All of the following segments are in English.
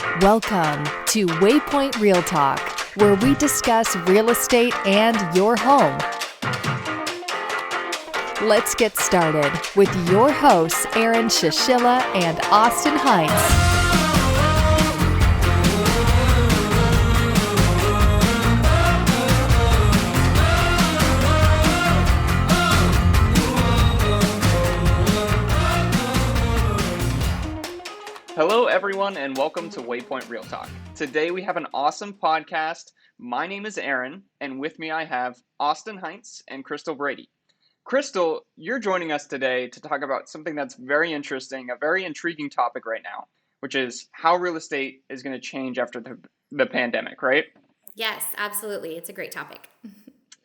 Welcome to Waypoint Real Talk, where we discuss real estate and your home. Let's get started with your hosts, Aaron Shishilla and Austin Hines. Hello, everyone, and welcome to Waypoint Real Talk. Today, we have an awesome podcast. My name is Aaron, and with me, I have Austin Hines and Crystal Brady. Crystal, you're joining us today to talk about something that's very interesting, a very intriguing topic right now, which is how real estate is going to change after the pandemic, right? Yes, absolutely. It's a great topic.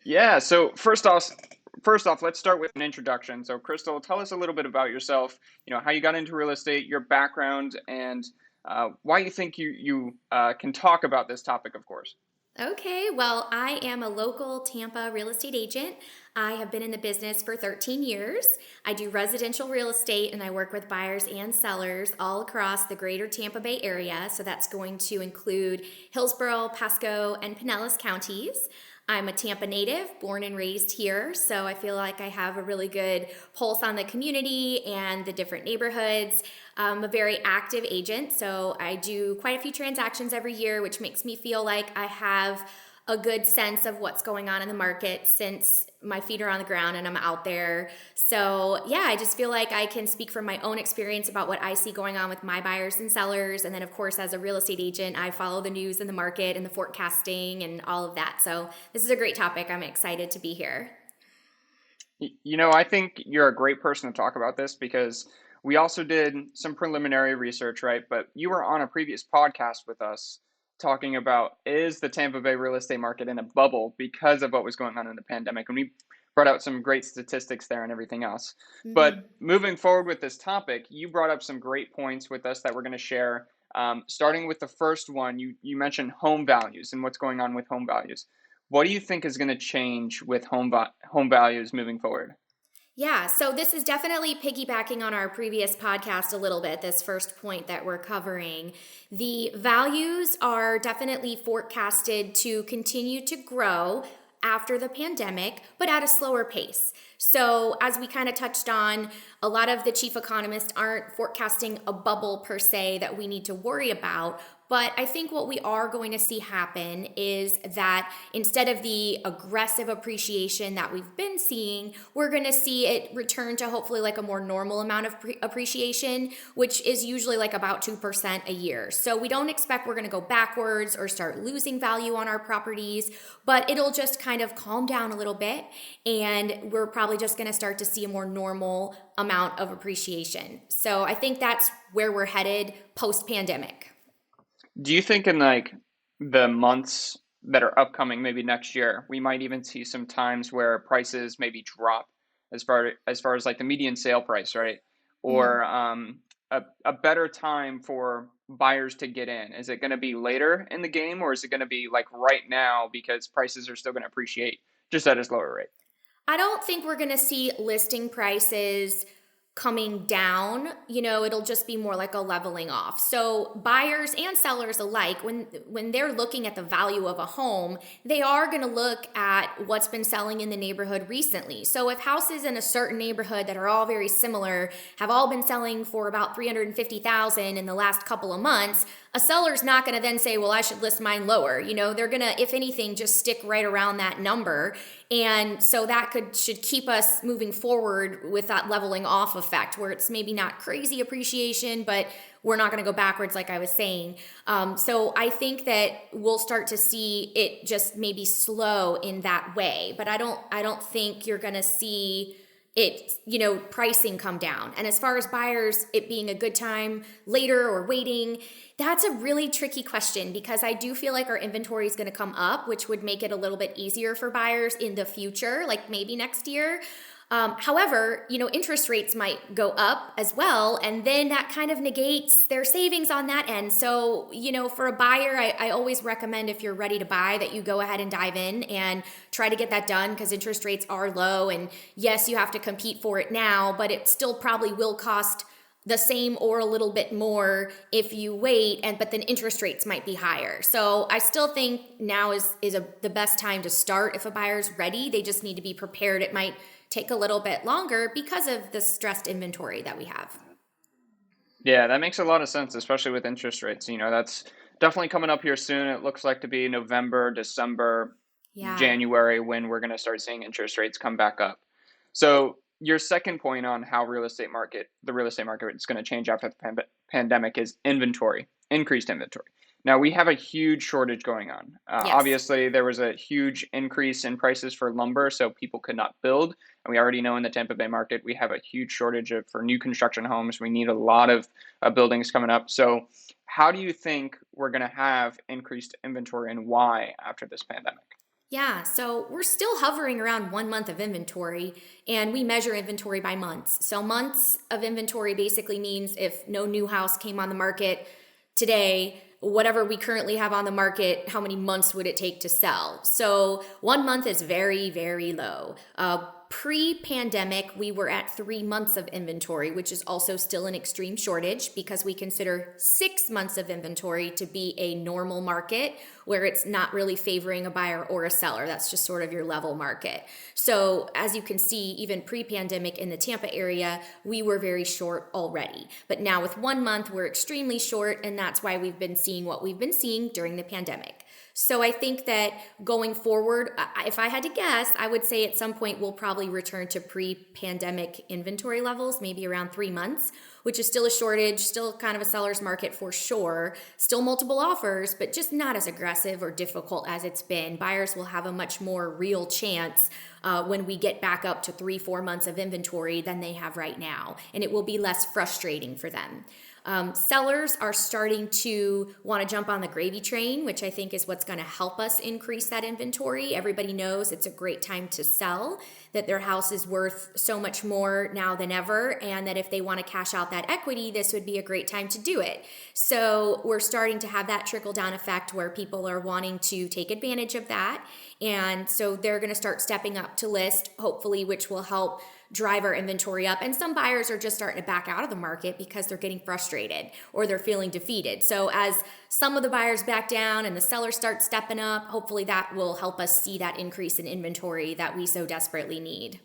Yeah, so first off, let's start with an introduction. So, Crystal, tell us a little bit about yourself, how you got into real estate, your background, and why you think you can talk about this topic, of course. Okay, well, I am a local Tampa real estate agent. I have been in the business for 13 years. I do residential real estate and I work with buyers and sellers all across the greater Tampa Bay area. So that's going to include Hillsborough, Pasco, and Pinellas counties. I'm a Tampa native, born and raised here, so I feel like I have a really good pulse on the community and the different neighborhoods. I'm a very active agent, so I do quite a few transactions every year, which makes me feel like I have a good sense of what's going on in the market since my feet are on the ground and I'm out there. So yeah, I just feel like I can speak from my own experience about what I see going on with my buyers and sellers. And then of course, as a real estate agent, I follow the news and the market and the forecasting and all of that. So this is a great topic. I'm excited to be here. I think you're a great person to talk about this because we also did some preliminary research, right? But you were on a previous podcast with us talking about, is the Tampa Bay real estate market in a bubble because of what was going on in the pandemic? And we brought out some great statistics there and everything else. Mm-hmm. But moving forward with this topic, you brought up some great points with us that we're going to share. Starting with the first one, you mentioned home values and what's going on with home values. What do you think is going to change with home values moving forward? Yeah, so this is definitely piggybacking on our previous podcast a little bit, this first point that we're covering. The values are definitely forecasted to continue to grow after the pandemic, but at a slower pace. So as we kind of touched on, a lot of the chief economists aren't forecasting a bubble per se that we need to worry about. But I think what we are going to see happen is that instead of the aggressive appreciation that we've been seeing, we're going to see it return to hopefully like a more normal amount of appreciation, which is usually like about 2% a year. So we don't expect we're going to go backwards or start losing value on our properties, but it'll just kind of calm down a little bit. And we're probably just going to start to see a more normal amount of appreciation. So I think that's where we're headed post-pandemic. Do you think in like the months that are upcoming, maybe next year, we might even see some times where prices maybe drop as far as like the median sale price, right? Or a better time for buyers to get in? Is it going to be later in the game, or is it going to be like right now because prices are still going to appreciate just at a slower rate? I don't think we're going to see listing prices coming down. It'll just be more like a leveling off. So buyers and sellers alike, when they're looking at the value of a home, they are going to look at what's been selling in the neighborhood recently. So if houses in a certain neighborhood that are all very similar have all been selling for about $350,000 in the last couple of months, a seller's not going to then say, well, I should list mine lower. They're going to, if anything, just stick right around that number. And so that should keep us moving forward with that leveling off effect where it's maybe not crazy appreciation, but we're not going to go backwards like I was saying. So I think that we'll start to see it just maybe slow in that way. But I don't think you're going to see it, pricing come down. And as far as buyers, it being a good time later or waiting, that's a really tricky question because I do feel like our inventory is going to come up, which would make it a little bit easier for buyers in the future, like maybe next year. However, interest rates might go up as well, and then that kind of negates their savings on that end. So, for a buyer, I always recommend if you're ready to buy that you go ahead and dive in and try to get that done because interest rates are low. And yes, you have to compete for it now, but it still probably will cost the same or a little bit more if you wait, but then interest rates might be higher. So I still think now is the best time to start if a buyer's ready. They just need to be prepared. It might take a little bit longer because of the stressed inventory that we have. Yeah, that makes a lot of sense, especially with interest rates. That's definitely coming up here soon. It looks like to be November, December, Yeah. January when we're going to start seeing interest rates come back up. So your second point on how the real estate market is going to change after the pandemic is inventory, increased inventory. Now we have a huge shortage going on. Yes. Obviously, there was a huge increase in prices for lumber, so people could not build. And we already know in the Tampa Bay market, we have a huge shortage for new construction homes. We need a lot of buildings coming up. So how do you think we're going to have increased inventory and why after this pandemic? Yeah, so we're still hovering around 1 month of inventory, and we measure inventory by months. So, months of inventory basically means if no new house came on the market today, whatever we currently have on the market, how many months would it take to sell? So, 1 month is very, very low. Pre-pandemic, we were at 3 months of inventory, which is also still an extreme shortage because we consider 6 months of inventory to be a normal market where it's not really favoring a buyer or a seller. That's just sort of your level market. So as you can see, even pre-pandemic in the Tampa area, we were very short already. But now with 1 month, we're extremely short, and that's why we've been seeing what we've been seeing during the pandemic. So I think that going forward, if I had to guess, I would say at some point we'll probably return to pre-pandemic inventory levels, maybe around 3 months, which is still a shortage, still kind of a seller's market for sure, still multiple offers, but just not as aggressive or difficult as it's been. Buyers will have a much more real chance when we get back up to 3-4 months of inventory than they have right now, and it will be less frustrating for them. Sellers are starting to want to jump on the gravy train, which I think is what's going to help us increase that inventory. Everybody knows it's a great time to sell, that their house is worth so much more now than ever, and that if they want to cash out that equity, this would be a great time to do it. So we're starting to have that trickle down effect where people are wanting to take advantage of that. And so they're going to start stepping up to list, hopefully, which will help drive our inventory up. And some buyers are just starting to back out of the market because they're getting frustrated or they're feeling defeated. So as some of the buyers back down and the sellers start stepping up, hopefully that will help us see that increase in inventory that we so desperately need.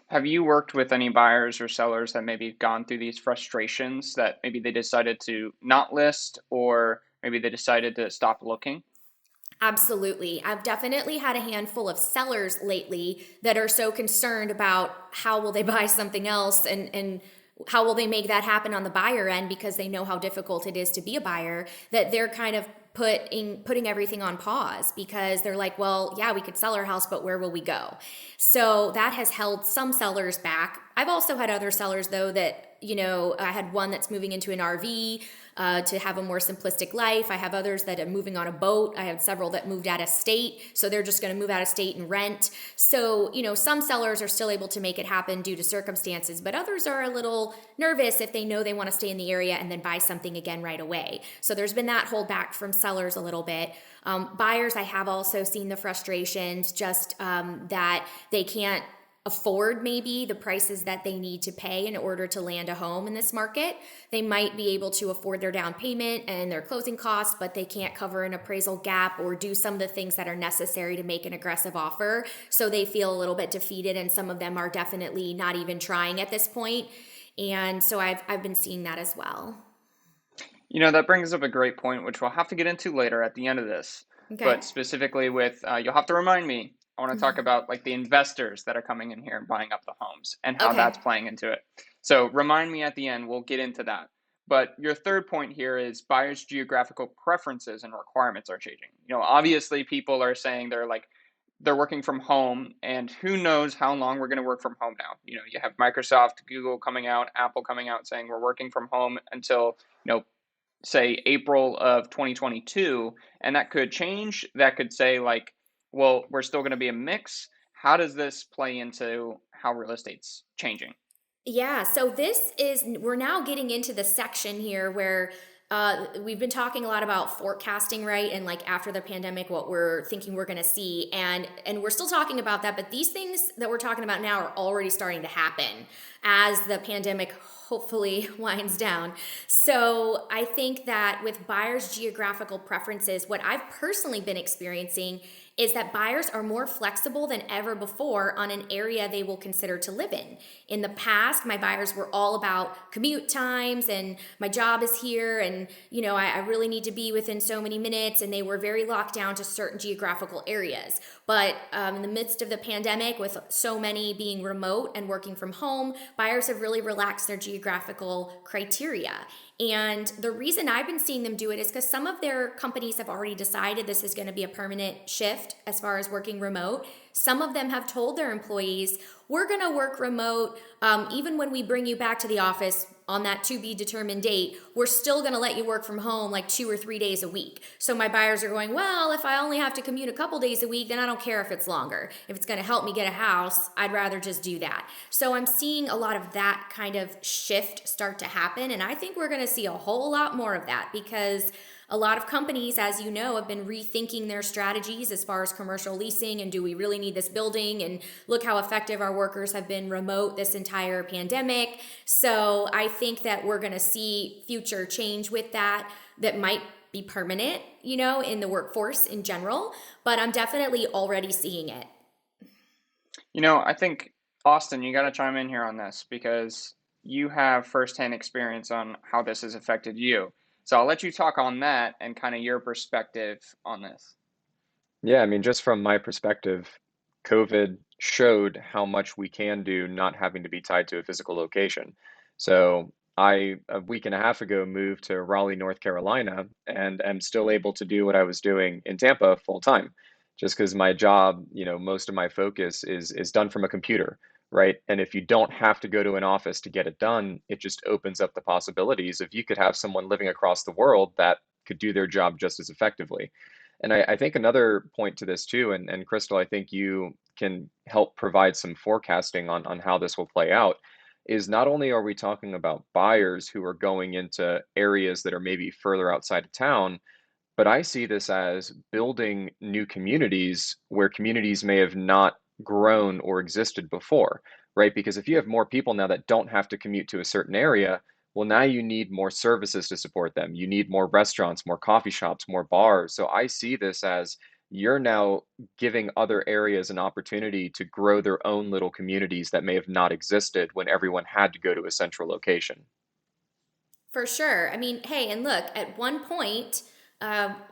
Have you worked with any buyers or sellers that maybe gone through these frustrations that maybe they decided to not list or maybe they decided to stop looking? Absolutely. I've definitely had a handful of sellers lately that are so concerned about how will they buy something else and how will they make that happen on the buyer end because they know how difficult it is to be a buyer, that they're kind of putting everything on pause because they're like, well, yeah, we could sell our house, but where will we go? So that has held some sellers back. I've also had other sellers though that, I had one that's moving into an RV to have a more simplistic life. I have others that are moving on a boat. I have several that moved out of state, so they're just going to move out of state and rent. So, some sellers are still able to make it happen due to circumstances, but others are a little nervous if they know they want to stay in the area and then buy something again right away. So there's been that holdback from sellers a little bit. Buyers, I have also seen the frustrations, just that they can't afford maybe the prices that they need to pay in order to land a home in this market. They might be able to afford their down payment and their closing costs, but they can't cover an appraisal gap or do some of the things that are necessary to make an aggressive offer. So they feel a little bit defeated, and some of them are definitely not even trying at this point. And so I've been seeing that as well. That brings up a great point, which we'll have to get into later at the end of this. Okay. But specifically with, you'll have to remind me, I want to talk about like the investors that are coming in here and buying up the homes and how Okay. that's playing into it. So remind me at the end, we'll get into that. But your third point here is buyers' geographical preferences and requirements are changing. Obviously people are saying they're working from home, and who knows how long we're going to work from home now. You have Microsoft, Google coming out, Apple coming out saying we're working from home until, say April of 2022, and that could change. That could say well, we're still going to be a mix. How does this play into how real estate's changing? Yeah, so we're now getting into the section here where we've been talking a lot about forecasting, right? And like after the pandemic, what we're thinking we're going to see. And we're still talking about that, but these things that we're talking about now are already starting to happen as the pandemic hopefully winds down. So I think that with buyers' geographical preferences, what I've personally been experiencing is that buyers are more flexible than ever before on an area they will consider to live in. In the past, my buyers were all about commute times and my job is here and, I really need to be within so many minutes, and they were very locked down to certain geographical areas. But in the midst of the pandemic, with so many being remote and working from home, buyers have really relaxed their geographical criteria. And the reason I've been seeing them do it is because some of their companies have already decided this is going to be a permanent shift as far as working remote. Some of them have told their employees, we're going to work remote. Even when we bring you back to the office on that to be determined date, we're still going to let you work from home like 2 or 3 days a week. So my buyers are going, well, if I only have to commute a couple days a week, then I don't care if it's longer. If it's going to help me get a house, I'd rather just do that. So I'm seeing a lot of that kind of shift start to happen. And I think we're going to see a whole lot more of that because a lot of companies, as you know, have been rethinking their strategies as far as commercial leasing and do we really need this building? And look how effective our workers have been remote this entire pandemic. So I think that we're going to see future change with that might be permanent, in the workforce in general. But I'm definitely already seeing it. I think, Austin, you got to chime in here on this because you have firsthand experience on how this has affected you. So I'll let you talk on that and kind of your perspective on this. Yeah, I mean, just from my perspective, COVID showed how much we can do not having to be tied to a physical location. So I, a week and a half ago, moved to Raleigh, North Carolina, and am still able to do what I was doing in Tampa full time, just because my job, most of my focus is done from a computer, right? And if you don't have to go to an office to get it done, it just opens up the possibilities of you could have someone living across the world that could do their job just as effectively. And I think another point to this too, and Crystal, I think you can help provide some forecasting on how this will play out, is not only are we talking about buyers who are going into areas that are maybe further outside of town, but I see this as building new communities where communities may have not grown or existed before, right? Because if you have more people now that don't have to commute to a certain area, well, now you need more services to support them. You need more restaurants, more coffee shops, more bars. So I see this as you're now giving other areas an opportunity to grow their own little communities that may have not existed when everyone had to go to a central location. For sure. I mean, hey, and look, at one point,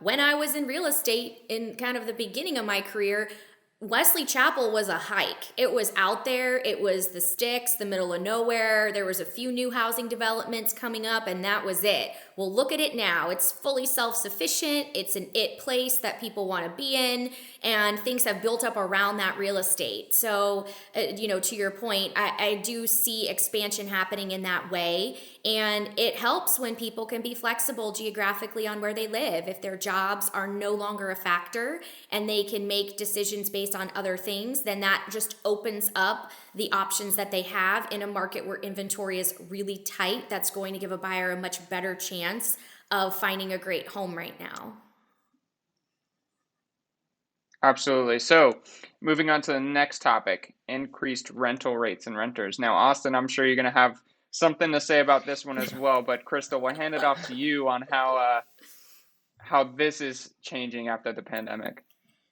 when I was in real estate in kind of the beginning of my career, Wesley Chapel was a hike. It was out there. It was the sticks, the middle of nowhere. There was a few new housing developments coming up, and that was it. Well, look at it now. It's fully self-sufficient. It's an it place that people want to be in, and things have built up around that real estate. So, to your point, I do see expansion happening in that way, and it helps when people can be flexible geographically on where they live. If their jobs are no longer a factor and they can make decisions based on other things, then that just opens up the options that they have in a market where inventory is really tight. That's going to give a buyer a much better chance of finding a great home right now. Absolutely. So, moving on to the next topic, increased rental rates and renters. Now, Austin, I'm sure you're going to have something to say about this one as well, but Crystal, we'll hand it off to you on how this is changing after the pandemic.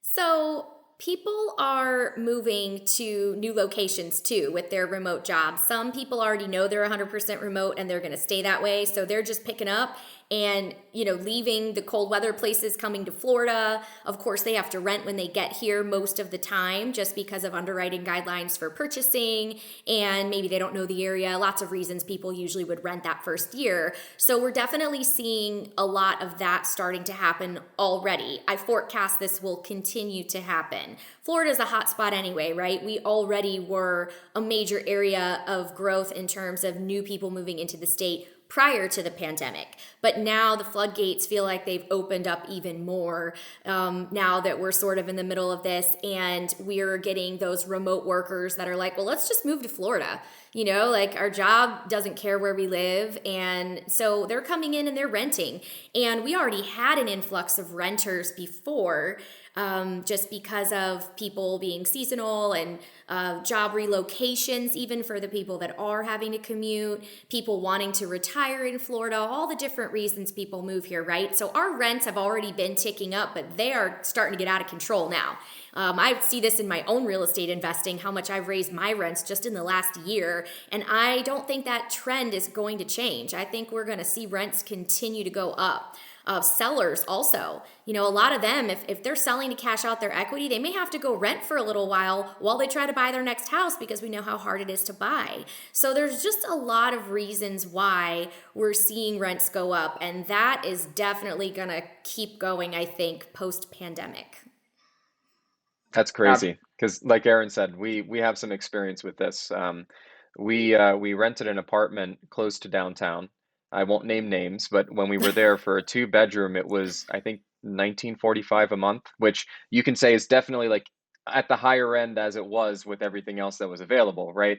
So, people are moving to new locations too with their remote jobs. Some people already know they're 100% remote and they're going to stay that way. So they're just picking up and, leaving the cold weather places, coming to Florida. Of course, they have to rent when they get here most of the time just because of underwriting guidelines for purchasing, and maybe they don't know the area. Lots of reasons people usually would rent that first year. So we're definitely seeing a lot of that starting to happen already. I forecast this will continue to happen. Florida's a hot spot anyway, right? We already were a major area of growth in terms of new people moving into the state prior to the pandemic. But now the floodgates feel like they've opened up even more now that we're sort of in the middle of this, and we're getting those remote workers that are like, well, let's just move to Florida. Like our job doesn't care where we live. And so they're coming in and they're renting. And we already had an influx of renters before, just because of people being seasonal and job relocations, even for the people that are having to commute, people wanting to retire in Florida, all the different reasons people move here, right? So our rents have already been ticking up, but they are starting to get out of control now. I see this in my own real estate investing, how much I've raised my rents just in the last year. And I don't think that trend is going to change. I think we're going to see rents continue to go up. Sellers also, a lot of them, if they're selling to cash out their equity, they may have to go rent for a little while they try to buy their next house, because we know how hard it is to buy. So there's just a lot of reasons why we're seeing rents go up. And that is definitely going to keep going, I think, post-pandemic. That's crazy because, like Aaron said, we have some experience with this. We rented an apartment close to downtown. I won't name names, but when we were there for a two-bedroom, it was, I think, 1945 a month, which you can say is definitely like at the higher end as it was with everything else that was available, right?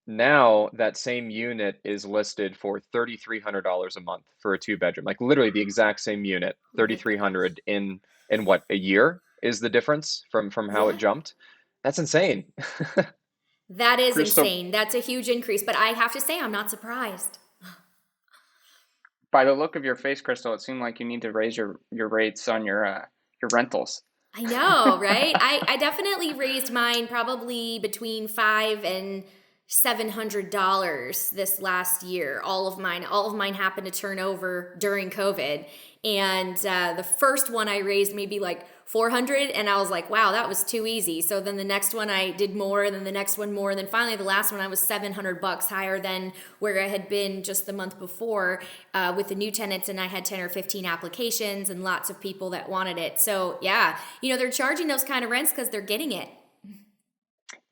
Now that same unit is listed for $3,300 a month for a two-bedroom, like literally the exact same unit, Ridiculous. 3,300 in what, a year is the difference from how it Yeah. jumped. That's insane. That is Crystal, insane. That's a huge increase, but I have to say I'm not surprised. by the look of your face, Crystal, it seemed like you need to raise your rates on your rentals. I know, right? I definitely raised mine probably between $500 and $700 this last year. All of mine happened to turn over during COVID, and the first one I raised maybe like 400, and I was like, wow, that was too easy. So then the next one I did more, and then the next one more, and then finally the last one I was $700 higher than where I had been just the month before with the new tenants, and I had 10 or 15 applications and lots of people that wanted it. So yeah, they're charging those kind of rents because they're getting it.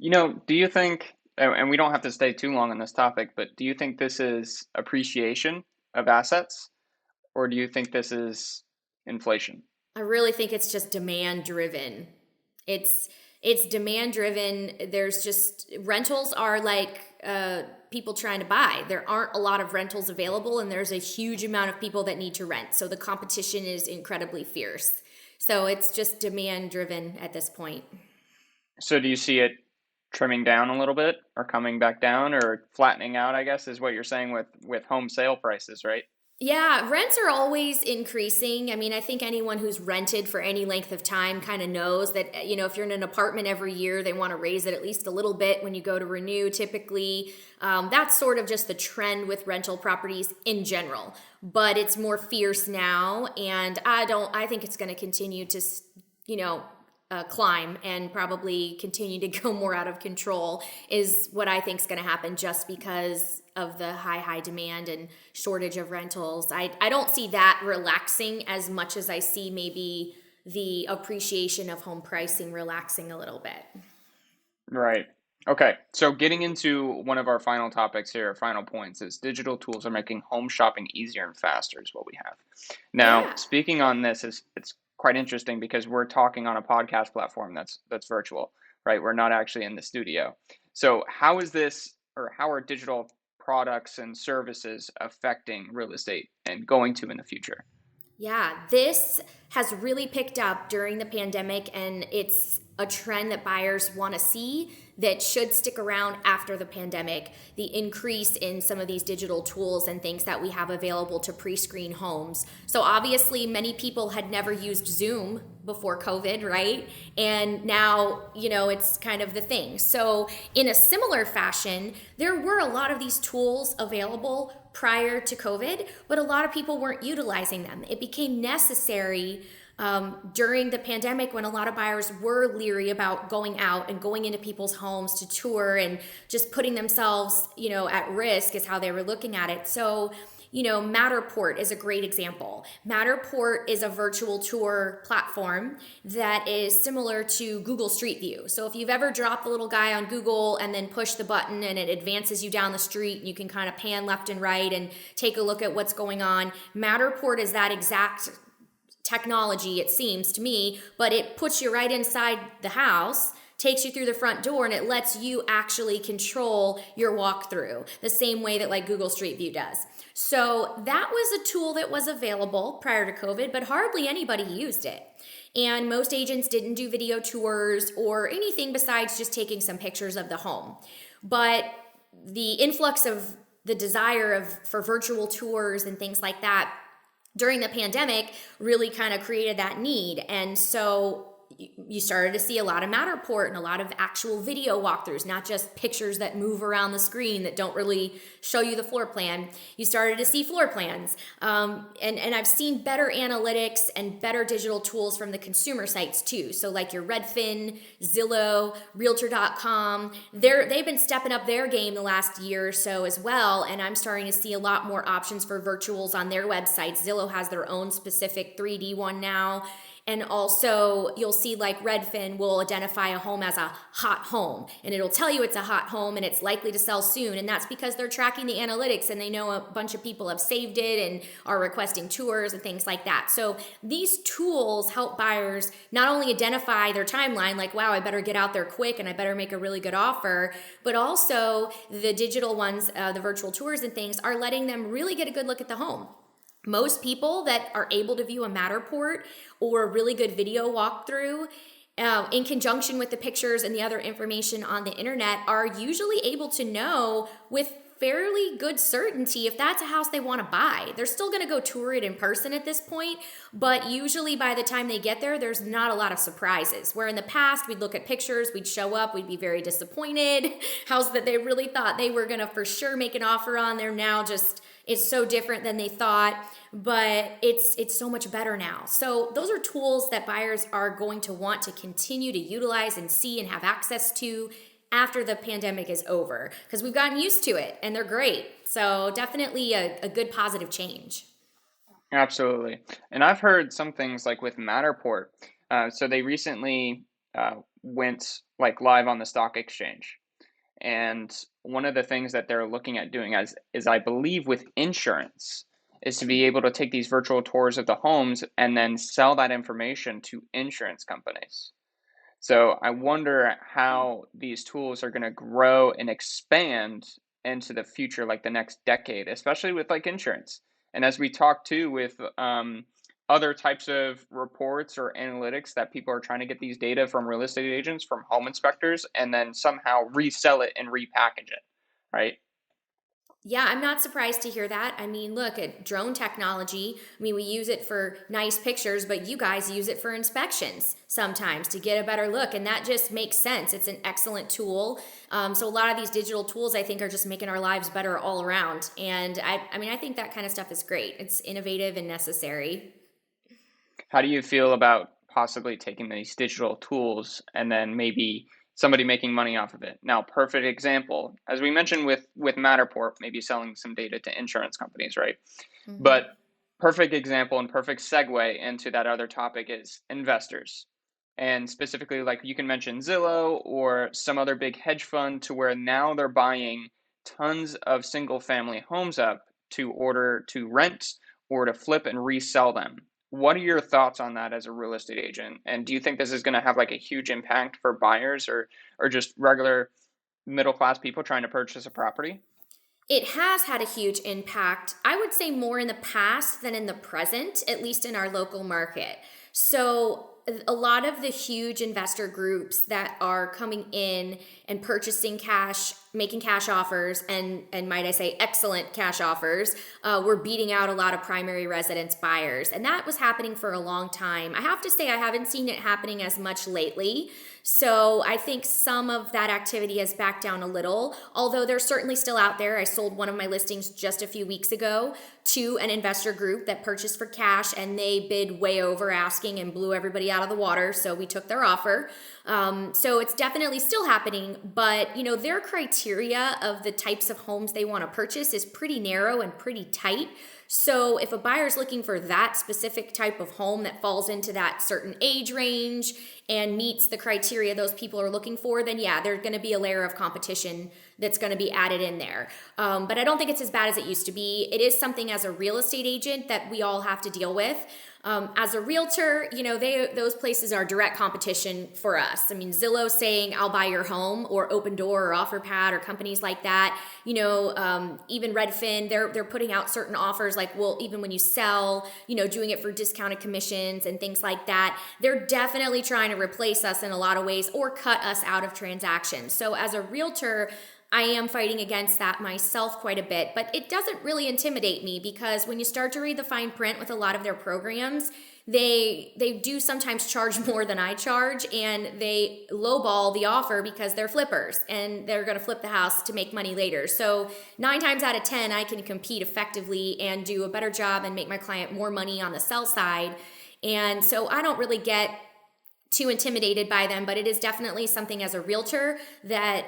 Do you think, and we don't have to stay too long on this topic, but do you think this is appreciation of assets, or do you think this is inflation? I really think it's just demand driven. It's demand driven. There's just rentals are like people trying to buy. There aren't a lot of rentals available, and there's a huge amount of people that need to rent. So the competition is incredibly fierce. So it's just demand driven at this point. So do you see it trimming down a little bit, or coming back down, or flattening out, I guess is what you're saying with home sale prices, right? Yeah, rents are always increasing. I mean, I think anyone who's rented for any length of time kind of knows that, if you're in an apartment every year, they want to raise it at least a little bit when you go to renew, typically. That's sort of just the trend with rental properties in general. But it's more fierce now, and I think it's going to continue to, climb and probably continue to go more out of control is what I think is going to happen, just because of the high demand and shortage of rentals. I don't see that relaxing as much as I see maybe the appreciation of home pricing relaxing a little bit. Right. Okay. So getting into one of our final topics here, final points, is digital tools are making home shopping easier and faster is what we have. Now, Yeah. speaking on this, it's quite interesting because we're talking on a podcast platform that's virtual, right? We're not actually in the studio. So how is this, or how are digital products and services affecting real estate and going to in the future? Yeah, this has really picked up during the pandemic, and it's a trend that buyers want to see that should stick around after the pandemic. The increase in some of these digital tools and things that we have available to pre-screen homes. So obviously many people had never used Zoom before COVID, right? And now, it's kind of the thing. So in a similar fashion, there were a lot of these tools available prior to COVID, but a lot of people weren't utilizing them. It became necessary during the pandemic, when a lot of buyers were leery about going out and going into people's homes to tour and just putting themselves, at risk, is how they were looking at it. So, Matterport is a great example. Matterport is a virtual tour platform that is similar to Google Street View. So if you've ever dropped the little guy on Google and then push the button and it advances you down the street, and you can kind of pan left and right and take a look at what's going on, Matterport is that exact technology, it seems to me, but it puts you right inside the house, takes you through the front door, and it lets you actually control your walkthrough the same way that like Google Street View does. So that was a tool that was available prior to COVID, but hardly anybody used it. And most agents didn't do video tours or anything besides just taking some pictures of the home. But the influx of the desire for virtual tours and things like that during the pandemic really kind of created that need. And so you started to see a lot of Matterport and a lot of actual video walkthroughs, not just pictures that move around the screen that don't really show you the floor plan. You started to see floor plans. And I've seen better analytics and better digital tools from the consumer sites too. So like your Redfin, Zillow, Realtor.com, they've been stepping up their game the last year or so as well. And I'm starting to see a lot more options for virtuals on their websites. Zillow has their own specific 3D one now. And also you'll see like Redfin will identify a home as a hot home, and it'll tell you it's a hot home and it's likely to sell soon. And that's because they're tracking the analytics and they know a bunch of people have saved it and are requesting tours and things like that. So these tools help buyers not only identify their timeline, like, wow, I better get out there quick and I better make a really good offer, but also the digital ones, the virtual tours and things are letting them really get a good look at the home. Most people that are able to view a Matterport or a really good video walkthrough in conjunction with the pictures and the other information on the internet are usually able to know with fairly good certainty if that's a house they want to buy. They're still going to go tour it in person at this point, but usually by the time they get there, there's not a lot of surprises. Where in the past, we'd look at pictures, we'd show up, we'd be very disappointed. House that they really thought they were going to for sure make an offer on, they're now just, it's so different than they thought, but it's so much better now. So those are tools that buyers are going to want to continue to utilize and see and have access to after the pandemic is over, because we've gotten used to it and they're great. So definitely a good positive change. Absolutely. And I've heard some things like with Matterport. So they recently went like live on the stock exchange. And one of the things that they're looking at doing is I believe with insurance is to be able to take these virtual tours of the homes and then sell that information to insurance companies. So I wonder how these tools are going to grow and expand into the future, like the next decade, especially with like insurance. And as we talk too with other types of reports or analytics that people are trying to get these data from real estate agents, from home inspectors, and then somehow resell it and repackage it, right? Yeah, I'm not surprised to hear that. I mean, look at drone technology. I mean, we use it for nice pictures, but you guys use it for inspections sometimes to get a better look. And that just makes sense. It's an excellent tool. So a lot of these digital tools, I think, are just making our lives better all around. And I mean, I think that kind of stuff is great. It's innovative and necessary. How do you feel about possibly taking these digital tools and then maybe somebody making money off of it? Now, perfect example, as we mentioned with Matterport, maybe selling some data to insurance companies, right? Mm-hmm. But perfect example and perfect segue into that other topic is investors. And specifically, like you can mention Zillow or some other big hedge fund, to where now they're buying tons of single family homes up to order to rent or to flip and resell them. What are your thoughts on that as a real estate agent? And do you think this is going to have like a huge impact for buyers or just regular middle class people trying to purchase a property? It has had a huge impact. I would say more in the past than in the present, at least in our local market. So a lot of the huge investor groups that are coming in and purchasing cash, making cash offers, and might I say excellent cash offers, were beating out a lot of primary residence buyers. And that was happening for a long time. I have to say I haven't seen it happening as much lately. So I think some of that activity has backed down a little, although they're certainly still out there. I sold one of my listings just a few weeks ago to an investor group that purchased for cash, and they bid way over asking and blew everybody out of the water. So we took their offer. So it's definitely still happening, but you know, their criteria of the types of homes they want to purchase is pretty narrow and pretty tight. So if a buyer's looking for that specific type of home that falls into that certain age range and meets the criteria those people are looking for, then yeah, there's going to be a layer of competition that's going to be added in there. But I don't think it's as bad as it used to be. It is something as a real estate agent that we all have to deal with. As a realtor, those places are direct competition for us. I mean, Zillow saying I'll buy your home, or Open Door or OfferPad or companies like that. Even Redfin, they're putting out certain offers like, well, even when you sell, doing it for discounted commissions and things like that. They're definitely trying to replace us in a lot of ways or cut us out of transactions. So as a realtor, I am fighting against that myself quite a bit, but it doesn't really intimidate me, because when you start to read the fine print with a lot of their programs, they do sometimes charge more than I charge, and they lowball the offer because they're flippers and they're going to flip the house to make money later. So 9 times out of 10, I can compete effectively and do a better job and make my client more money on the sell side. And so I don't really get too intimidated by them, but it is definitely something as a realtor that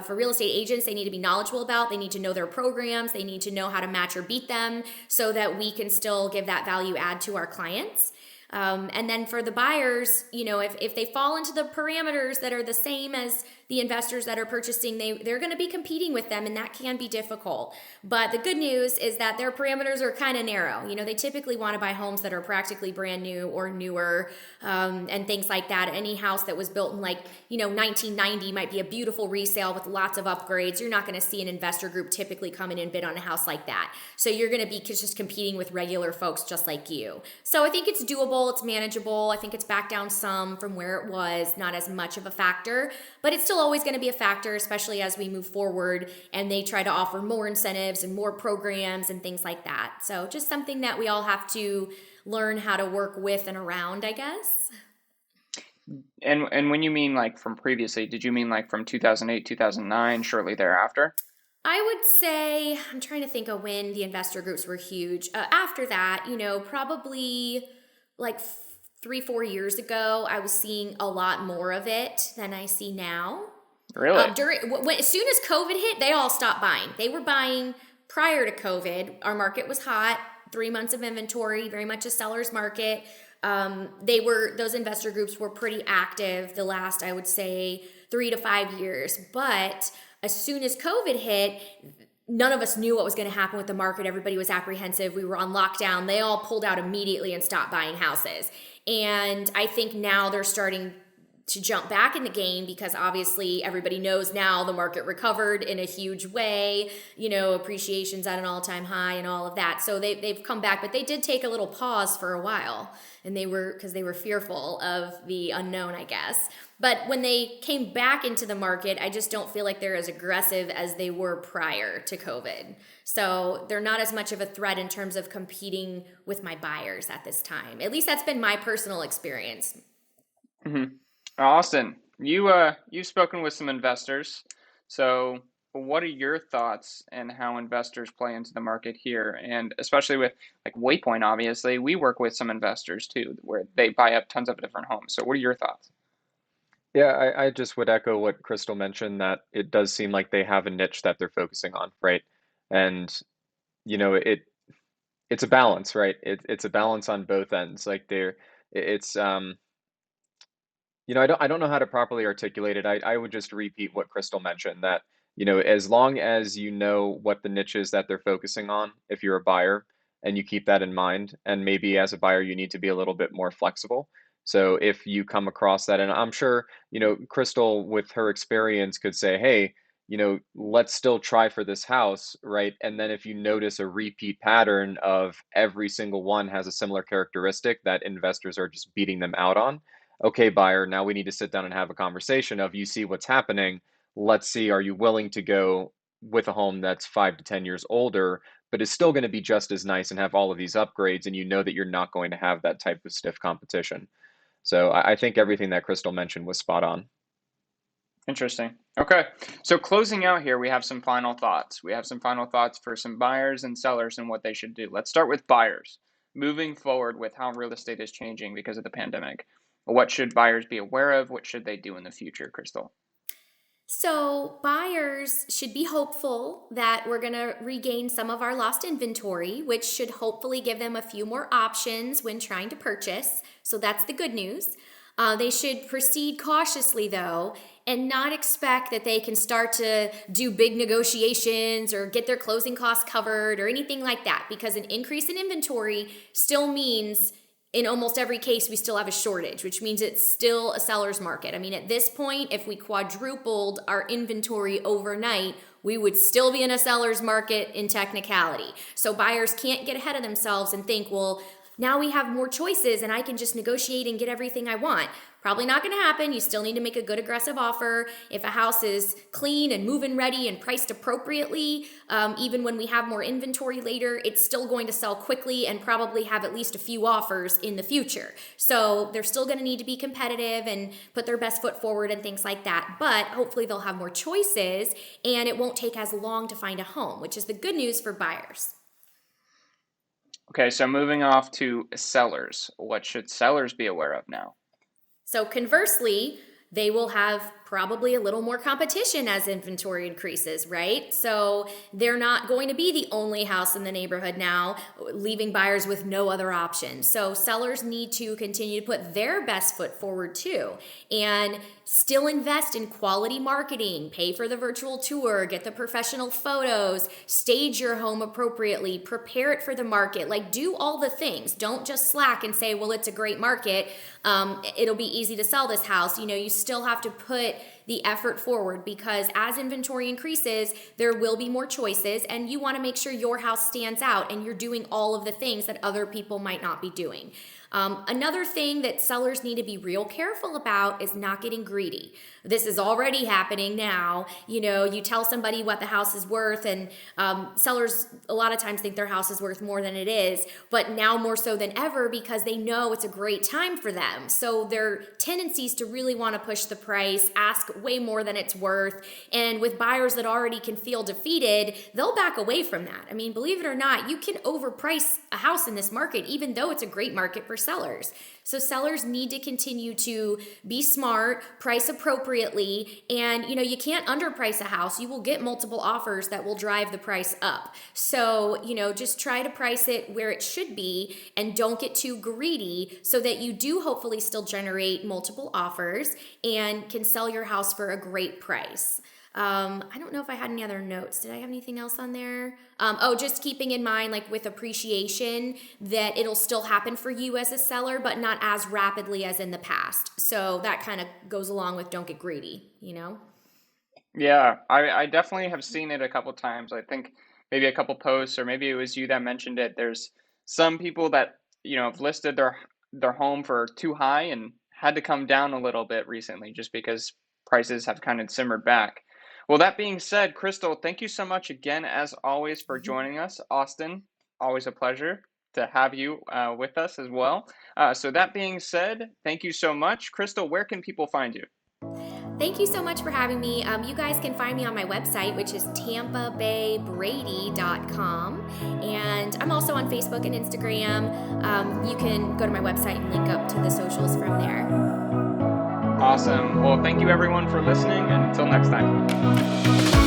for real estate agents, they need to be knowledgeable about. They need to know their programs. They need to know how to match or beat them so that we can still give that value add to our clients. And then for the buyers, if they fall into the parameters that are the same as the investors that are purchasing, they're going to be competing with them, and that can be difficult. But the good news is that their parameters are kind of narrow. They typically want to buy homes that are practically brand new or newer, and things like that. Any house that was built in 1990 might be a beautiful resale with lots of upgrades. You're not going to see an investor group typically come in and bid on a house like that. So you're going to be just competing with regular folks just like you. So I think it's doable. It's manageable. I think it's back down some from where it was, not as much of a factor, but it's still always going to be a factor, especially as we move forward and they try to offer more incentives and more programs and things like that. So just something that we all have to learn how to work with and around, I guess. And when you mean from previously, did you mean from 2008, 2009, shortly thereafter? I would say, I'm trying to think of when the investor groups were huge. After that, probably 3-4 years ago, I was seeing a lot more of it than I see now. Really? As soon as COVID hit, they all stopped buying. They were buying prior to COVID. Our market was hot, 3 months of inventory, very much a seller's market. Those investor groups were pretty active the last, I would say, 3 to 5 years. But as soon as COVID hit, none of us knew what was going to happen with the market. Everybody was apprehensive. We were on lockdown. They all pulled out immediately and stopped buying houses. And I think now they're starting to jump back in the game, because obviously everybody knows now the market recovered in a huge way, appreciation's at an all-time high and all of that. So they've come back, but they did take a little pause for a while, and because they were fearful of the unknown, I guess. But when they came back into the market, I just don't feel like they're as aggressive as they were prior to COVID. So they're not as much of a threat in terms of competing with my buyers at this time. At least that's been my personal experience. Mm-hmm. Austin, you've spoken with some investors. So what are your thoughts and how investors play into the market here? And especially with Waypoint, obviously, we work with some investors too, where they buy up tons of different homes. So what are your thoughts? Yeah, I just would echo what Crystal mentioned, that it does seem like they have a niche that they're focusing on, right? And it's a balance, right? It's a balance on both ends. It's I don't know how to properly articulate it. I would just repeat what Crystal mentioned, that as long as you know what the niche is that they're focusing on, if you're a buyer, and you keep that in mind, and maybe as a buyer you need to be a little bit more flexible. So if you come across that, and I'm sure Crystal with her experience could say, hey, let's still try for this house, right? And then if you notice a repeat pattern of every single one has a similar characteristic that investors are just beating them out on, okay, buyer, now we need to sit down and have a conversation of, you see what's happening. Let's see, are you willing to go with a home that's 5 to 10 years older, but is still going to be just as nice and have all of these upgrades, and that you're not going to have that type of stiff competition. So I think everything that Crystal mentioned was spot on. Interesting. Okay. So closing out here, we have some final thoughts. We have some final thoughts for some buyers and sellers and what they should do. Let's start with buyers. Moving forward with how real estate is changing because of the pandemic. What should buyers be aware of? What should they do in the future, Crystal? So buyers should be hopeful that we're going to regain some of our lost inventory, which should hopefully give them a few more options when trying to purchase. So that's the good news. They should proceed cautiously, though, and not expect that they can start to do big negotiations or get their closing costs covered or anything like that, because an increase in inventory still means in almost every case, we still have a shortage, which means it's still a seller's market. I mean, at this point, if we quadrupled our inventory overnight, we would still be in a seller's market in technicality. So buyers can't get ahead of themselves and think, well, now we have more choices and I can just negotiate and get everything I want. Probably not going to happen. You still need to make a good aggressive offer. If a house is clean and move-in ready and priced appropriately, even when we have more inventory later, it's still going to sell quickly and probably have at least a few offers in the future. So they're still going to need to be competitive and put their best foot forward and things like that. But hopefully they'll have more choices and it won't take as long to find a home, which is the good news for buyers. Okay, so moving off to sellers. What should sellers be aware of now? So conversely, they will have probably a little more competition as inventory increases, right? So they're not going to be the only house in the neighborhood now, leaving buyers with no other option. So sellers need to continue to put their best foot forward too, and still invest in quality marketing, pay for the virtual tour, get the professional photos, stage your home appropriately, prepare it for the market, like do all the things. Don't just slack and say, well, it's a great market. It'll be easy to sell this house. You still have to put the effort forward, because as inventory increases, there will be more choices and you want to make sure your house stands out and you're doing all of the things that other people might not be doing. Another thing that sellers need to be real careful about is not getting greedy. This is already happening now. You tell somebody what the house is worth, and sellers a lot of times think their house is worth more than it is, but now more so than ever because they know it's a great time for them. So their tendencies to really want to push the price, ask way more than it's worth, and with buyers that already can feel defeated, they'll back away from that. I mean, believe it or not, you can overprice a house in this market, even though it's a great market for sellers. So sellers need to continue to be smart, price appropriately, and you can't underprice a house. You will get multiple offers that will drive the price up. So, just try to price it where it should be and don't get too greedy so that you do hopefully still generate multiple offers and can sell your house for a great price. I don't know if I had any other notes. Did I have anything else on there? Just keeping in mind, like with appreciation, that it'll still happen for you as a seller, but not as rapidly as in the past. So that kind of goes along with don't get greedy, Yeah, I definitely have seen it a couple times. I think maybe a couple posts, or maybe it was you that mentioned it. There's some people that, have listed their home for too high and had to come down a little bit recently just because prices have kind of simmered back. Well, that being said, Crystal, thank you so much again, as always, for joining us. Austin, always a pleasure to have you with us as well. So that being said, thank you so much. Crystal, where can people find you? Thank you so much for having me. You guys can find me on my website, which is tampabaybrady.com. And I'm also on Facebook and Instagram. You can go to my website and link up to the socials from there. Awesome. Well, thank you everyone for listening, and until next time.